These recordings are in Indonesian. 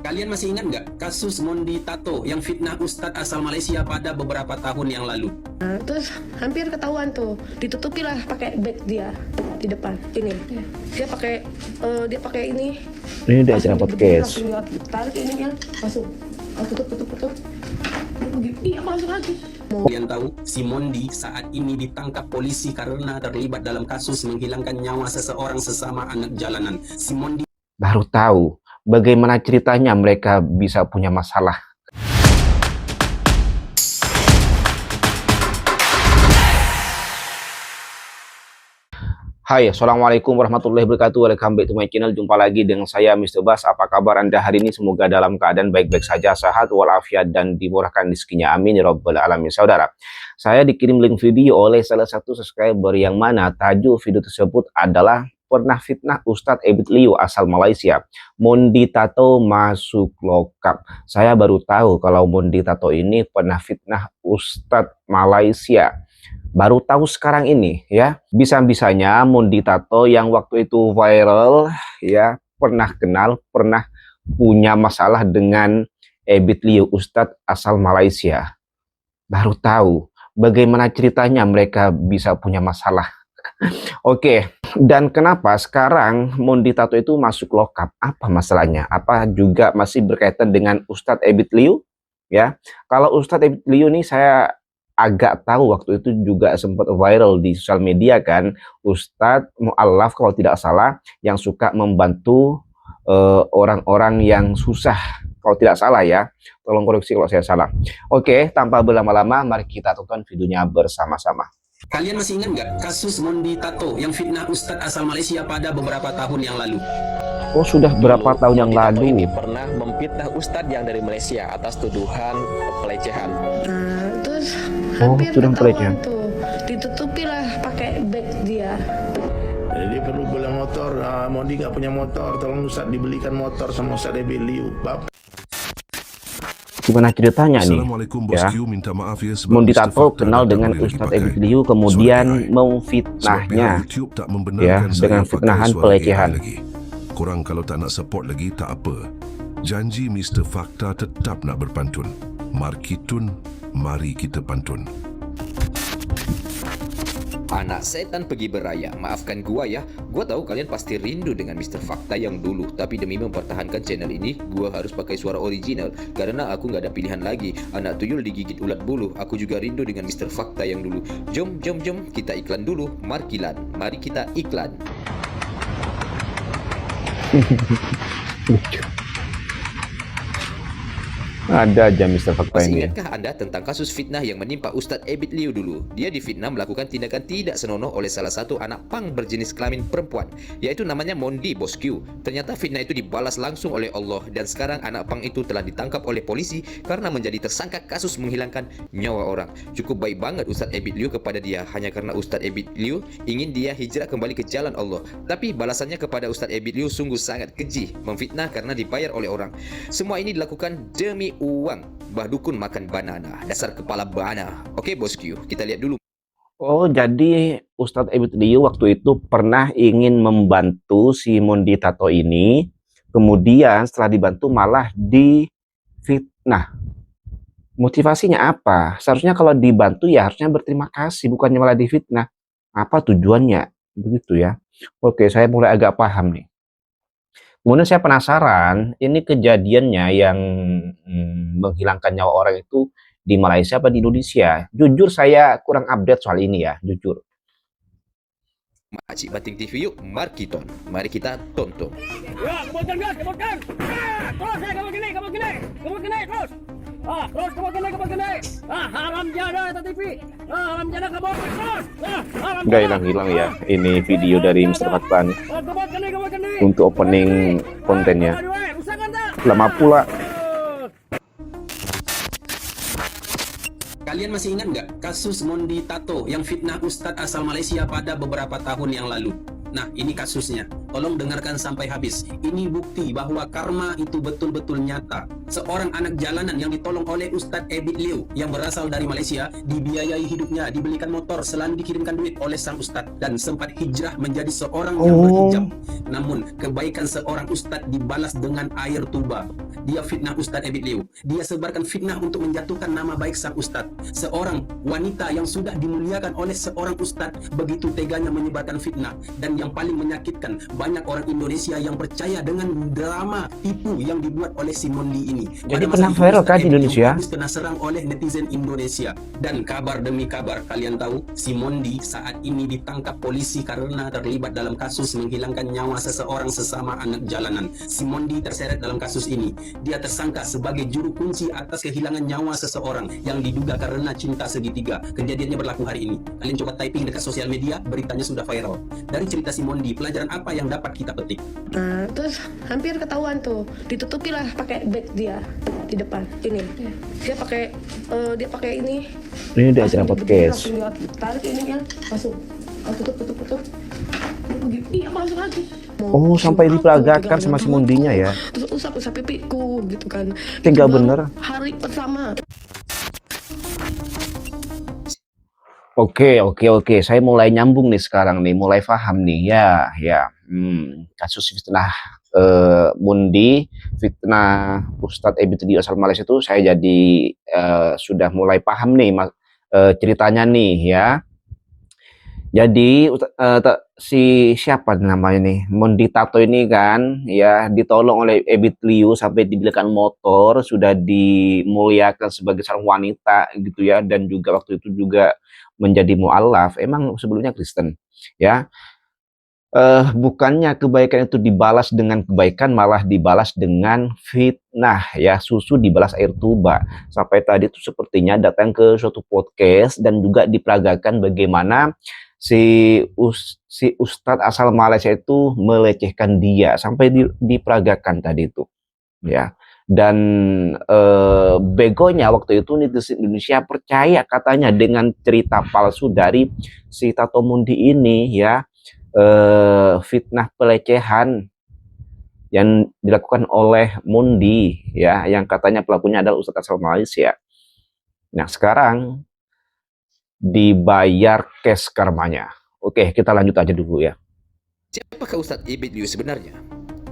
Kalian masih ingat nggak kasus Mondi Tato yang fitnah Ustadz asal Malaysia pada beberapa tahun yang lalu? Nah, terus hampir ketahuan tuh, ditutupi lah pakai bag dia di depan ini. Dia pakai ini. Ini di Langsung acara langsung podcast. dia tarik ininya, langsung tutup. Iya, aku langsung lagi. Kalian tahu, si Mondi saat ini ditangkap polisi karena terlibat dalam kasus menghilangkan nyawa seseorang sesama anak jalanan. Si Mondi Baru tahu bagaimana ceritanya mereka bisa punya masalah. Hai, Assalamualaikum warahmatullahi wabarakatuh. Welcome back to my channel. Jumpa lagi dengan saya, Mr. Bas. Apa kabar Anda hari ini? Semoga dalam keadaan baik-baik saja, sehat walafiat, dan dimurahkan rezekinya. Amin ya rabbal alamin. Saudara, saya dikirim link video oleh salah satu subscriber yang mana tajuk video tersebut adalah pernah fitnah Ustadz Ebit Liu asal Malaysia. Mondi Tato masuk lokap. Saya baru tahu kalau Mondi Tato ini pernah fitnah Ustadz Malaysia. Baru tahu sekarang ini ya. Bisa-bisanya Mondi Tato yang waktu itu viral ya, pernah kenal, pernah punya masalah dengan Ebit Liu, Ustadz asal Malaysia. Baru tahu bagaimana ceritanya mereka bisa punya masalah. Oke, dan kenapa sekarang Mondi Tato itu masuk lokap? Apa masalahnya? Apa juga masih berkaitan dengan Ustadz Ebit Liu? Ya, kalau Ustadz Ebit Liu nih saya agak tahu waktu itu juga sempat viral di sosial media kan, Ustadz mu'alaf kalau tidak salah yang suka membantu orang-orang yang susah kalau tidak salah ya, tolong koreksi kalau saya salah. Oke, tanpa berlama-lama mari kita tonton videonya bersama-sama. Kalian masih ingat nggak kasus Mondi Tato yang fitnah Ustadz asal Malaysia pada beberapa tahun yang lalu? Oh, sudah berapa tahun yang Mondi Tato ini lalu? pernah memfitnah Ustadz yang dari Malaysia atas tuduhan pelecehan. Nah, terus Oh, hampir sudah ketahuan pelecehan. tuh, ditutupi lah pakai bag dia. Dia perlu beli motor. Mondi nggak punya motor, tolong Ustaz dibelikan motor sama Ustaz Ebit Liu. Gimana ceritanya nih? Assalamualaikum Ya. bosku, minta maaf ya sebab Mondi Mr. Tato Fakta kenal tak dengan boleh lagi Ustadz pakai. Ebit Liu, Sorry, kemudian guys. Sebab pihak memfitnahnya YouTube tak ya, membenarkan saya dengan pakai fitnahan suara pelecehan. AI lagi. Korang kalau tak nak support lagi tak apa. Janji Mr. Fakta tetap nak berpantun. Markitun, mari kita pantun. Anak setan pergi beraya. Maafkan gua ya. Gua tahu kalian pasti rindu dengan Mr. Fakta yang dulu. Tapi demi mempertahankan channel ini, gua harus pakai suara original. Karena aku nggak ada pilihan lagi. Anak tuyul digigit ulat bulu. Aku juga rindu dengan Mr. Fakta yang dulu. Jom, kita iklan dulu. Markilan. Mari kita iklan. Ada aja Mr. Fakta Masih ini. ingatkah Anda tentang kasus fitnah yang menimpa Ustadz Ebit Liu dulu? Dia difitnah melakukan tindakan tidak senonoh oleh salah satu anak pang berjenis kelamin perempuan, yaitu namanya Mondi Bosku. Ternyata fitnah itu dibalas langsung oleh Allah, dan sekarang anak pang itu telah ditangkap oleh polisi karena menjadi tersangka kasus menghilangkan nyawa orang. Cukup baik banget Ustadz Ebit Liu kepada dia, hanya karena Ustadz Ebit Liu ingin dia hijrah kembali ke jalan Allah. Tapi balasannya kepada Ustadz Ebit Liu sungguh sangat keji, memfitnah karena dibayar oleh orang. Semua ini dilakukan demi uang. Bah dukun makan banana, dasar kepala bana. Oke bosku, kita lihat dulu. Oh, jadi Ustadz Ebit Liu waktu itu pernah ingin membantu si Mondi Tato ini, kemudian setelah dibantu malah difitnah. Motivasinya apa? Seharusnya kalau dibantu ya harusnya berterima kasih, bukannya malah difitnah. Apa tujuannya? Begitu ya. Oke, saya mulai agak paham nih. Kemudian saya penasaran, ini kejadiannya yang menghilangkan nyawa orang itu di Malaysia apa di Indonesia? Jujur saya kurang update soal ini ya, jujur. Makcik Banting TV yuk, Markiton. Mari kita tonton. Ya, kebutkan gas, kebutkan. Terus saya kebut kene, terus. Terus kebut kene. Haram jada ta TV. Haram jada kebut terus. Haram. Udah hilang-hilang ya, ini video dari Mr. Fakta nih, Kebut kene. untuk opening kontennya. Aduh, usahakan tak? Lama pula. Kalian masih ingat nggak kasus Mondi Tato yang fitnah Ustadz asal Malaysia pada beberapa tahun yang lalu? Nah, ini kasusnya. Tolong dengarkan sampai habis. Ini bukti bahwa karma itu betul-betul nyata. Seorang anak jalanan yang ditolong oleh Ustadz Ebit Liu yang berasal dari Malaysia, dibiayai hidupnya, dibelikan motor selain dikirimkan duit oleh sang Ustadz, dan sempat hijrah menjadi seorang yang berhijab. Namun kebaikan seorang Ustadz dibalas dengan air tuba. Dia fitnah Ustadz Ebit Liu. Dia sebarkan fitnah untuk menjatuhkan nama baik sang Ustadz. Seorang wanita yang sudah dimuliakan oleh seorang Ustadz begitu teganya menyebarkan fitnah. Dan yang paling menyakitkan, banyak orang Indonesia yang percaya dengan drama tipu yang dibuat oleh si Mondi ini. Jadi pernah viral kan di Indonesia? Kena serang oleh netizen Indonesia. Dan kabar demi kabar, kalian tahu, si Mondi saat ini ditangkap polisi karena terlibat dalam kasus menghilangkan nyawa seseorang sesama anak jalanan. Si Mondi terseret dalam kasus ini. Dia tersangka sebagai juru kunci atas kehilangan nyawa seseorang yang diduga karena cinta segitiga. Kejadiannya berlaku hari ini. Kalian coba typing dekat sosial media, beritanya sudah viral. Dari cerita si Mondi, pelajaran apa yang dapat kita petik? Nah, terus hampir ketahuan tuh, ditutupi lah pakai bag dia di depan. Ini dia pakai ini. Ini di acara podcast. Langsung dia tarik ininya, masuk. Tutup. Iya, masuk lagi. Oh, sampai diperagakan sama si Mondinya ya. Terus usap pipiku gitu kan. Tega Itu baru bener. Hari pertama. Oke. Saya mulai nyambung nih sekarang nih, mulai paham nih ya. Kasus fitnah Mondi, fitnah Ustadz Ebit Liu asal Malaysia itu saya jadi sudah mulai paham nih ceritanya nih ya. Jadi si siapa namanya nih, Mondi Tato ini kan ya ditolong oleh Ebit Liu sampai dibelikan motor, sudah dimuliakan sebagai seorang wanita gitu ya, dan juga waktu itu juga menjadi mu'alaf, emang sebelumnya Kristen ya. Bukannya kebaikan itu dibalas dengan kebaikan, malah dibalas dengan fitnah ya, susu dibalas air tuba. Sampai tadi itu sepertinya datang ke suatu podcast dan juga diperagakan bagaimana si Ustadz asal Malaysia itu melecehkan dia sampai diperagakan tadi itu ya. Dan begonya waktu itu netizen Indonesia percaya katanya dengan cerita palsu dari si Tato Mondi ini ya, fitnah pelecehan yang dilakukan oleh Mondi ya, yang katanya pelakunya adalah Ustadz asal Malaysia. Nah sekarang dibayar cash karmanya. Oke, kita lanjut aja dulu ya. Siapakah Ustadz Ebit Liu sebenarnya?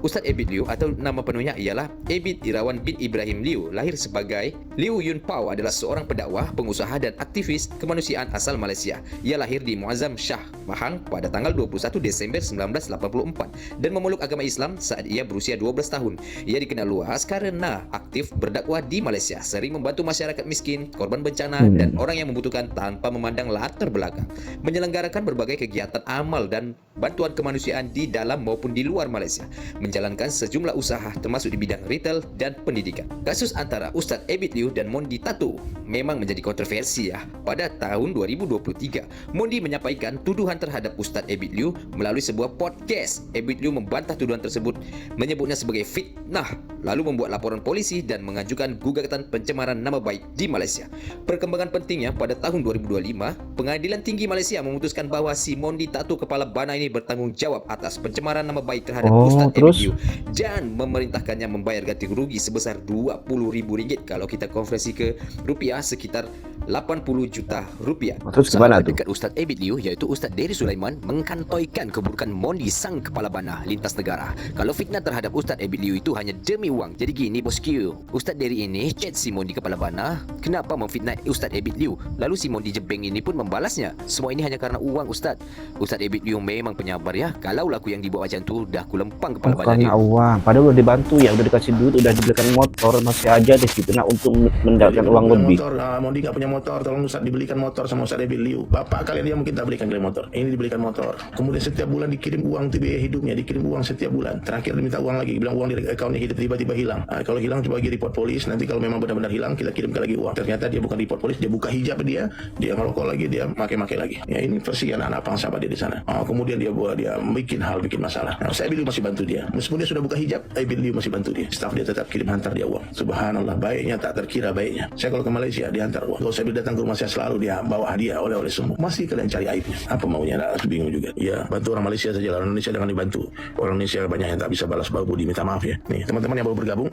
Ustadz Ebit Liu atau nama penuhnya ialah Ebit Irawan bin Ibrahim Liu, lahir sebagai Liu Yun Pao, adalah seorang pendakwah, pengusaha dan aktivis kemanusiaan asal Malaysia. Ia lahir di Muazzam Shah, Pahang pada tanggal 21 Desember 1984 dan memeluk agama Islam saat ia berusia 12 tahun. Ia dikenal luas karena aktif berdakwah di Malaysia, sering membantu masyarakat miskin, korban bencana dan orang yang membutuhkan tanpa memandang latar belakang, menyelenggarakan berbagai kegiatan amal dan bantuan kemanusiaan di dalam maupun di luar Malaysia, menjalankan sejumlah usaha termasuk di bidang retail dan pendidikan. Kasus antara Ustadz Ebit Liu dan Mondi Tato memang menjadi kontroversi ya. Pada tahun 2023, Mondi menyampaikan tuduhan terhadap Ustadz Ebit Liu melalui sebuah podcast. Ebit Liu membantah tuduhan tersebut, menyebutnya sebagai fitnah, lalu membuat laporan polisi dan mengajukan gugatan pencemaran nama baik di Malaysia. Perkembangan pentingnya, pada tahun 2025, Pengadilan Tinggi Malaysia memutuskan bahwa si Mondi Tato kepala Bana ini bertanggung jawab atas pencemaran nama baik terhadap Ustadz Ebit Liu dan memerintahkannya membayar ganti rugi sebesar RM20.000, kalau kita konversi ke rupiah sekitar 80 juta rupiah. Terus gimana tuh? Dekat Ustadz Ebit Liu, yaitu Ustadz Dery Sulaiman, mengkantoikan keburukan Mondi sang kepala Bana lintas negara. Kalau fitnah terhadap Ustadz Ebit Liu itu hanya demi uang. Jadi gini bosku, Ustadz Dery ini chat si Mondi kepala Bana, kenapa memfitnah Ustadz Ebit Liu? Lalu si Mondi Jebeng ini pun membalasnya, semua ini hanya karena uang Ustadz. Ustadz Ebit Liu memang penyabar ya. Kalau laku yang dibawa macam tu, dah aku lempang kepala Bana dia. Karena uang, padahal udah dibantu ya, udah dikasih duit, udah dibelikan motor, masih aja deh gitu nah untuk mendapatkan uang lebih. Mondi nggak punya motor, tolong Ustadz dibelikan motor sama Ustadz Ebit Liu. Bapak kalian dia mungkin tak belikan kalian motor. Ini dibelikan motor. Kemudian setiap bulan dikirim uang untuk biaya hidupnya, dikirim uang setiap bulan. Terakhir diminta uang lagi, bilang uang di akunnya hidup tiba-tiba hilang. Kalau hilang coba lagi report polis. Nanti kalau memang benar-benar hilang kita kirimkan lagi uang. Ternyata dia bukan report polis, dia buka hijab dia ngerokok lagi, dia make lagi. Ya ini versi anak-anak bangsa dia di sana. Kemudian dia bikin masalah. Nah, saya Liu masih bantu dia. Meskipun dia sudah buka hijab, Liu masih bantu dia. Staf dia tetap hantar dia uang. Subhanallah, baiknya tak terkira baiknya. Saya kalau ke Malaysia dihantar uang. Kalau saya datang ke rumah saya selalu dia bawa hadiah oleh semua. Masih kalian cari aibnya. Apa maunya? Aku bingung juga. Ya, bantu orang Malaysia saja. Orang Indonesia jangan dibantu. Orang Indonesia banyak yang tak bisa balas budi, minta maaf ya. Nih, teman-teman yang baru bergabung,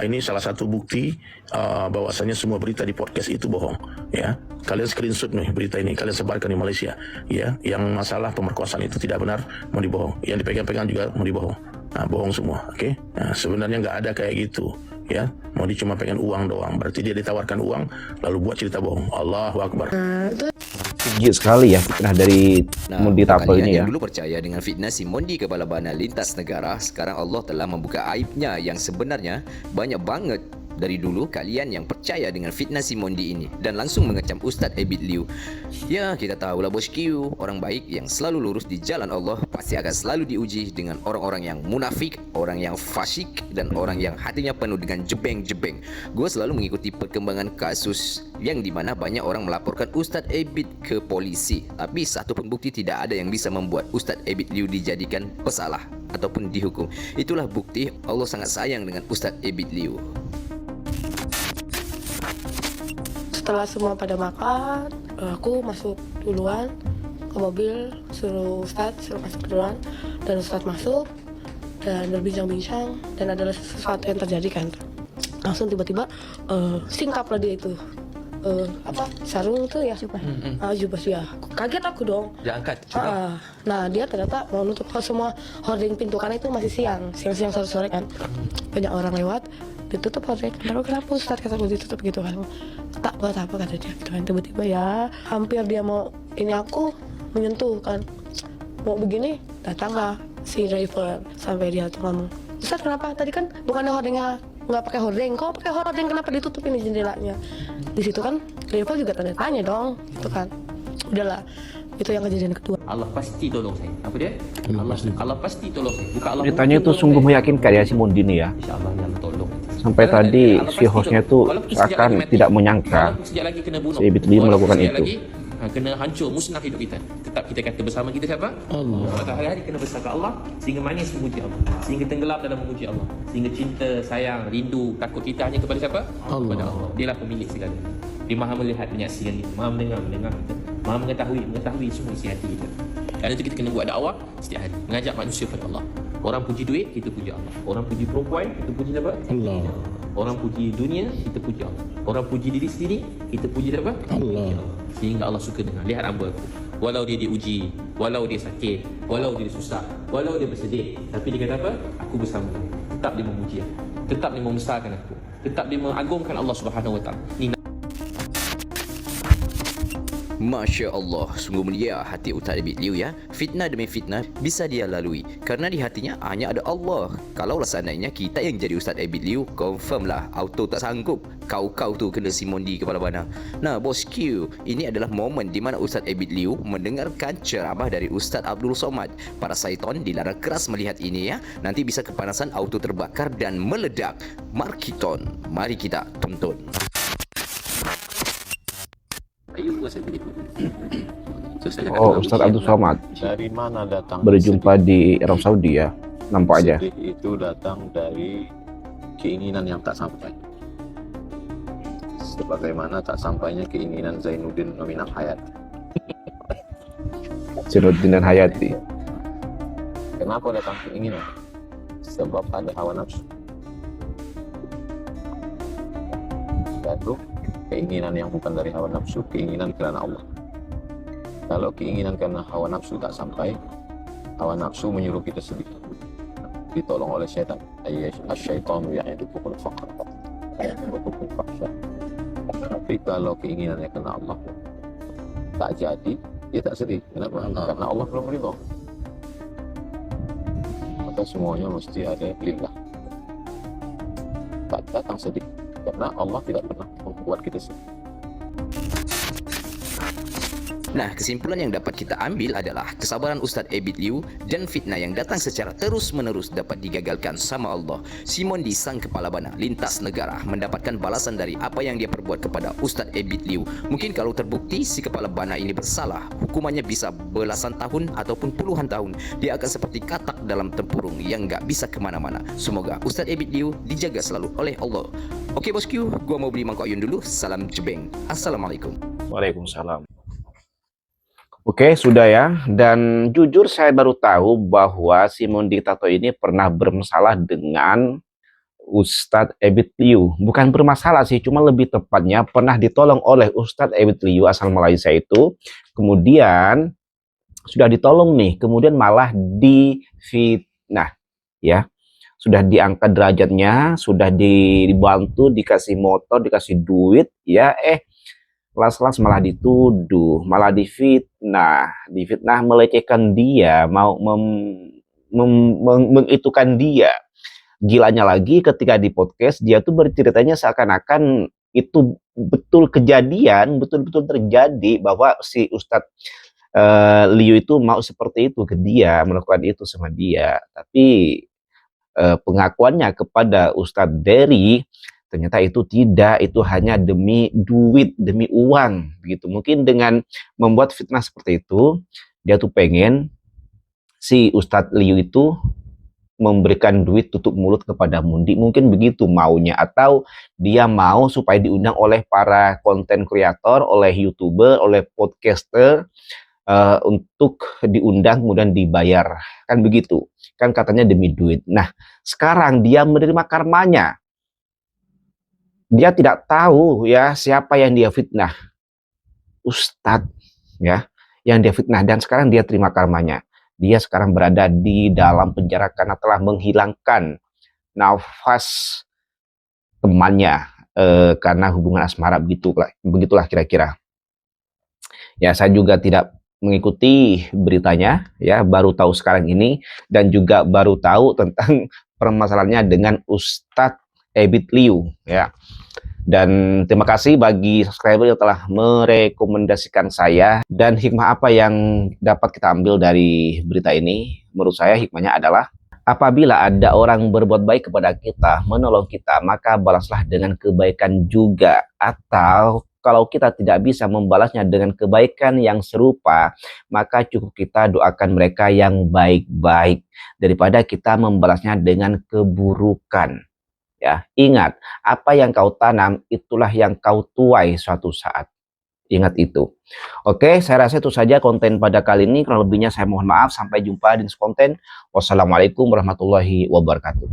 ini salah satu bukti bahwasanya semua berita di podcast itu bohong. Ya, kalian screenshot nih berita ini, kalian sebarkan di Malaysia. Ya, yang masalah pemerkosaan itu tidak benar, mau dibohong. Yang dipegang-pegang juga mau dibohong. Nah, bohong semua, oke? Nah, sebenarnya nggak ada kayak gitu, ya. Mau dia cuma pengen uang doang, berarti dia ditawarkan uang, lalu buat cerita bohong. Allahu Akbar. Tinggi sekali ya fitnah dari Mondi Tapel kalian ini ya. yang dulu percaya dengan fitnah si Mondi Kepala Bana lintas negara, sekarang Allah telah membuka aibnya yang sebenarnya banyak banget. Dari dulu kalian yang percaya dengan fitnah si Mondi ini dan langsung mengecam Ustadz Abid Liu. Ya, kita tahulah Bos Q, orang baik yang selalu lurus di jalan Allah pasti akan selalu diuji dengan orang-orang yang munafik, orang yang fasik, dan orang yang hatinya penuh dengan jebeng-jebeng. Gue selalu mengikuti perkembangan kasus yang dimana banyak orang melaporkan Ustadz Abid ke polisi, tapi satu pun bukti tidak ada yang bisa membuat Ustadz Abid Liu dijadikan pesalah ataupun dihukum. Itulah bukti Allah sangat sayang dengan Ustadz Abid Liu. Setelah semua pada makan, aku masuk duluan ke mobil, suruh masuk duluan, dan Ustadz masuk dan berbincang-bincang, dan ada sesuatu yang terjadi kan. Langsung tiba-tiba singkaplah dia itu sarung tuh ya, jubah ya. Kaget aku dong. Jangan angkat. Nah, dia ternyata mau nutup semua hording pintu, karena itu masih siang sore kan, banyak orang lewat. Ditutup hording. Lalu kenapa Ustadz kata gue ditutup gitu kan? Tak buat apa kata dia gitu kan. Tiba-tiba ya hampir dia mau ini aku menyentuh kan, mau begini, datanglah si driver sampai dia tuh ngomong, Ustadz kenapa tadi kan bukannya hordingnya nggak pakai hording, kok pakai hording, kenapa ditutup ini jendelanya? Di situ kan driver juga tanya dong gitu kan. Udahlah, itu yang kejadian kedua. Allah pasti tolong saya. Apa dia? Allah pasti tolong saya. Bukan Allah. Ceritanya itu sungguh meyakinkan ya si Mondi ini ya. Insyaallah dia tolong. Sampai tadi si hostnya itu akan tidak menyangka si Abid Liu melakukan itu. Kena hancur, musnah hidup kita. Tetap kita kata bersama kita siapa? Allah. Hari-hari kena bersama Allah sehingga manis memuji Allah, sehingga tenggelam dalam memuji Allah, sehingga cinta, sayang, rindu, takut kita hanya kepada siapa? Allah. Kepada Allah. Dialah pemilik segala. Dia Maha melihat, menyaksikan kita, Maha mendengar kita, Maha mengetahui semua isi hati kita. Karena itu kita kena buat dakwah setiap hari, mengajak manusia kepada Allah. Orang puji duit, kita puji Allah. Orang puji perempuan, kita puji siapa? Allah. Orang puji dunia, kita puji Allah. Orang puji diri sendiri, kita puji siapa? Allah. Sehingga Allah suka dengar. Lihat hamba aku, walau dia diuji, walau dia sakit, walau dia susah, walau dia bersedih, tapi dia kata apa? Aku bersama dia. Tetap dia memuji aku, tetap dia membesarkan aku, tetap dia mengagungkan Allah Subhanahu Wa Taala. Masya Allah, sungguh mulia hati Ustadz Abid Liu ya. Fitnah demi fitnah bisa dia lalui karena di hatinya hanya ada Allah. Kalau seandainya kita yang jadi Ustadz Abid Liu, confirm lah auto tak sanggup. Kau tu kena si Mondi Kepala Bana. Nah Bos Q, ini adalah momen di mana Ustadz Abid Liu mendengarkan ceramah dari Ustadz Abdul Somad. Para syaitan dilarang keras melihat ini ya. Nanti bisa kepanasan, auto terbakar dan meledak. Markiton, mari kita tonton. Oh, Ustadz Abdul Somad dari mana datang berjumpa di Arab Saudi ya, nampak aja. Itu datang dari keinginan yang tak sampai, sebagaimana tak sampainya keinginan Zainuddin Nominal Hayat. Zainuddin dan Hayati. Kenapa datang keinginan? Sebab ada hawa nafsu. Lalu keinginan yang bukan dari hawa nafsu, keinginan kerana Allah. Kalau keinginan karena hawa nafsu tak sampai, hawa nafsu menyuruh kita sedih, ditolong oleh syaitan. Asy-syaitanu ya'idukumul faqr wa ya'murukum fahsya. Tapi kalau keinginannya karena Allah tak jadi, dia tak sedih. Kenapa? Karena Allah belum ridha. Maka semuanya mesti ada lillah. Tak datang sedih karena Allah tidak pernah membuat kita sedih. Nah, kesimpulan yang dapat kita ambil adalah kesabaran Ustadz Abid Liu dan fitnah yang datang secara terus-menerus dapat digagalkan sama Allah. Si Mondi, sang kepala bana lintas negara, mendapatkan balasan dari apa yang dia perbuat kepada Ustadz Abid Liu. Mungkin kalau terbukti si kepala bana ini bersalah, hukumannya bisa belasan tahun ataupun puluhan tahun. Dia akan seperti katak dalam tempurung yang nggak bisa kemana-mana. Semoga Ustadz Abid Liu dijaga selalu oleh Allah. Oke bosku, gua mau beli mangkok ayun dulu. Salam jebeng. Assalamualaikum. Waalaikumsalam. Oke, sudah ya. Dan jujur saya baru tahu bahwa si Mondi Tato ini pernah bermasalah dengan Ustadz Abid Liu. Bukan bermasalah sih, cuma lebih tepatnya pernah ditolong oleh Ustadz Abid Liu asal Malaysia itu. Kemudian sudah ditolong nih, kemudian malah difitnah ya. Sudah diangkat derajatnya, sudah dibantu, dikasih motor, dikasih duit ya, kelas-kelas malah dituduh, malah difitnah melecehkan dia, mau mengitukan dia. Gilanya lagi ketika di podcast dia tuh berceritanya seakan-akan itu betul kejadian, betul-betul terjadi bahwa si Ustadz Liu itu mau seperti itu ke dia, melakukan itu sama dia. Tapi pengakuannya kepada Ustadz Dery ternyata itu tidak, itu hanya demi duit, demi uang begitu. Mungkin dengan membuat fitnah seperti itu, dia tuh pengen si Ustadz Liu itu memberikan duit tutup mulut kepada Mondi, mungkin begitu maunya, atau dia mau supaya diundang oleh para konten kreator, oleh YouTuber, oleh podcaster untuk diundang kemudian dibayar, kan begitu, kan katanya demi duit. Nah, sekarang dia menerima karmanya. Dia tidak tahu ya siapa yang dia fitnah, Ustadz ya, yang dia fitnah, dan sekarang dia terima karmanya. Dia sekarang berada di dalam penjara karena telah menghilangkan nafas temannya karena hubungan asmara, begitulah kira-kira. Ya, saya juga tidak mengikuti beritanya ya, baru tahu sekarang ini, dan juga baru tahu tentang permasalahannya dengan Ustadz Abid Liu ya. Dan terima kasih bagi subscriber yang telah merekomendasikan saya. Dan hikmah apa yang dapat kita ambil dari berita ini? Menurut saya hikmahnya adalah apabila ada orang berbuat baik kepada kita, menolong kita, maka balaslah dengan kebaikan juga. Atau kalau kita tidak bisa membalasnya dengan kebaikan yang serupa, maka cukup kita doakan mereka yang baik-baik daripada kita membalasnya dengan keburukan. Ya, ingat, apa yang kau tanam itulah yang kau tuai suatu saat. Ingat itu. Oke, saya rasa itu saja konten pada kali ini. Kurang lebihnya saya mohon maaf. Sampai jumpa di next konten. Wassalamualaikum warahmatullahi wabarakatuh.